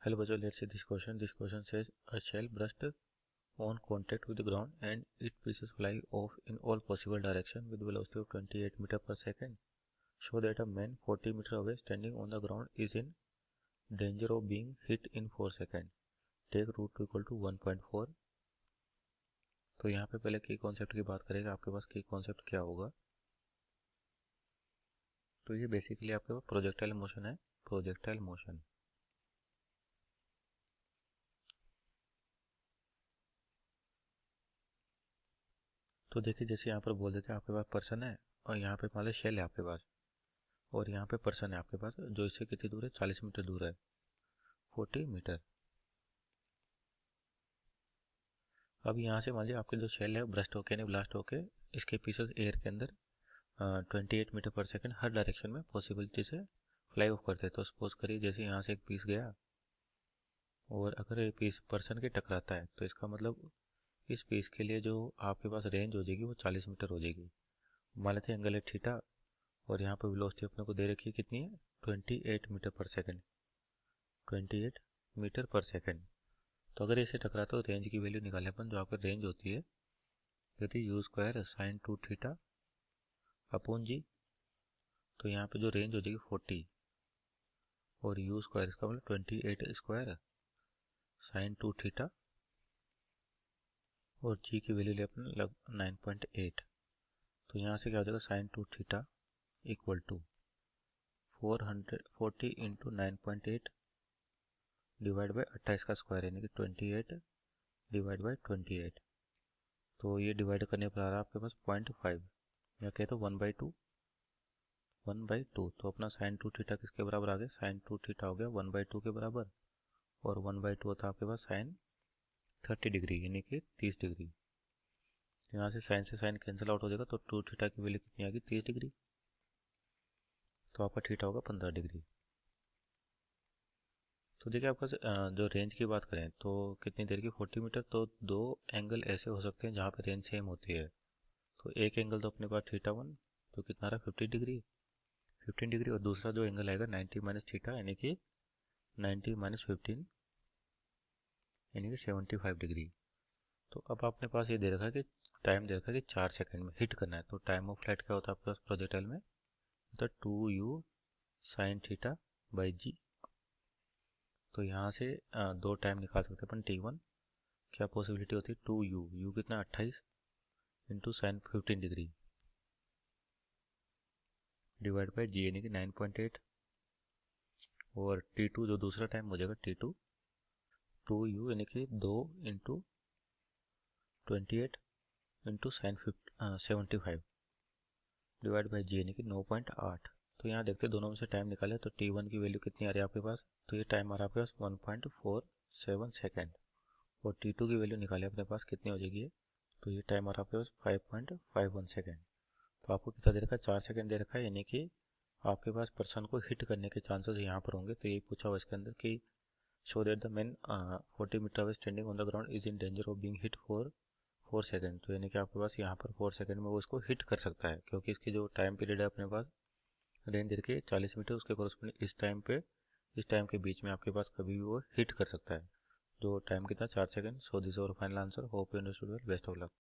Hello बच्चों, let's see this question. This question says a shell burst on contact with the ground and its pieces fly off in all possible directions with velocity of 28 meter per second. Show that a man 40 meter away standing on the ground is in danger of being hit in 4 seconds. Take root 2 equal to 1.4. तो यहाँ पे पहले की concept की बात करेगा. आपके पास की कॉन्सेप्ट क्या होगा? तो ये बेसिकली आपके पास प्रोजेक्टाइल मोशन है. Projectile motion. तो देखिए, जैसे यहाँ पर बोल देते हैं आपके पास पर्सन है और यहाँ पे मान लो शेल है आपके पास, और यहाँ पे पर्सन है आपके पास जो इससे कितनी दूर है, 40 मीटर दूर है, 40 मीटर. अब यहाँ से मान लीजिए आपके जो शेल है ब्रस्ट होके नहीं ब्लास्ट होके इसके पीसेस एयर के अंदर 28 मीटर पर सेकंड हर डायरेक्शन में पॉसिबिलिटी से फ्लाई ऑफ करते हैं. तो सपोज करिए जैसे यहाँ से एक पीस गया और अगर ये पीस पर्सन के टकराता है तो इसका मतलब इस पीस के लिए जो आपके पास रेंज हो जाएगी वो 40 मीटर हो जाएगी. मान लेते हैं एंगल है थीटा और यहाँ पर वेलोसिटी अपने को दे रखी है कितनी है, 28 मीटर पर सेकंड. 28 मीटर पर सेकंड. तो अगर इसे टकराता तो रेंज की वैल्यू निकालें अपन. जो आपकी रेंज होती है यदि u square sine 2 theta upon g. तो यहाँ पे जो रेंज हो जाएगी 40 और यू स्क्वायर इसका मतलब 28 स्क्वायर साइन 2 थीटा और जी की वैल्यू ले अपन लग 9.8. तो यहाँ से क्या हो जाएगा, sine 2 theta equal to 440 into 9.8 divide by 28 का स्क्वायर यानी कि 28 डिवाइड बाई 28. तो ये डिवाइड करने पर आ रहा है आपके पास 0.5 या कहे तो 1/2. 1/2. तो अपना साइन 2 थीटा किसके बराबर आ गया, साइन 2 थीटा हो गया 1/2 के बराबर, और 1/2 होता है आपके पास साइन 30 डिग्री यानी कि 30 डिग्री. यहाँ से साइन कैंसिल आउट हो जाएगा तो 2 थीटा की वैल्यू कितनी आ गई, 30 डिग्री. तो आपका थीटा होगा 15 डिग्री. तो देखिए आपका जो रेंज की बात करें तो कितनी देर की, 40 मीटर. तो दो एंगल ऐसे हो सकते हैं जहाँ पे रेंज सेम होती है. तो एक एंगल तो अपने पास थीटा 1 तो कितना रहा, 15 डिग्री. 15 डिग्री. और दूसरा जो एंगल आएगा 90 माइनस थीटा यानी कि 90 माइनस 15 यानी कि 75 डिग्री. तो अब आपने पास ये दे रखा है कि टाइम दे रखा है कि 4 सेकंड में हिट करना है. तो टाइम ऑफ फ्लाइट क्या होता है आपके पास प्रोजेक्टाइल में, तो 2u साइन थीटा बाई जी. तो यहाँ से दो टाइम निकाल सकते हैं अपन. T1 क्या पॉसिबिलिटी होती है, 2u, u कितना 28 into sine 15 degree divide by g यानी कि 9.8. और T2 जो दूसरा टाइम हो जाएगा T2 2u यानी कि 2 into 28 into sine 75 divide by g यानी कि 9.8. तो यहाँ देखते हैं दोनों में से टाइम निकाले तो T1 की वैल्यू कितनी आ रही है आपके पास, तो ये टाइम आ रहा है आपके पास 1.47 सेकेंड. और T2 की वैल्यू निकाले अपने पास कितनी हो जाएगी, तो ये टाइम आ रहा है आपके पास 5.51 सेकेंड. तो आपको कितना दे रखा है, 4 सेकेंड दे रखा है यानी कि आपके पास पर्सन को हिट करने के चांसेस यहाँ पर होंगे. तो यही पूछा हुआ इसके अंदर कि show that the man 40 metre away standing on the ground is in danger of being hit for 4 second. तो यानी कि आपके पास यहाँ पर 4 सेकेंड में वो इसको हिट कर सकता है, क्योंकि इसकी जो टाइम पीरियड है अपने पास रेंज दे के 40 मीटर, उसके कॉरस्पॉन्डिंग इस टाइम के बीच में आपके पास कभी भी वो हिट कर सकता है. जो टाइम कितना, 4 सेकेंड. सो दिस और final answer. Hope you understood well. Best of luck.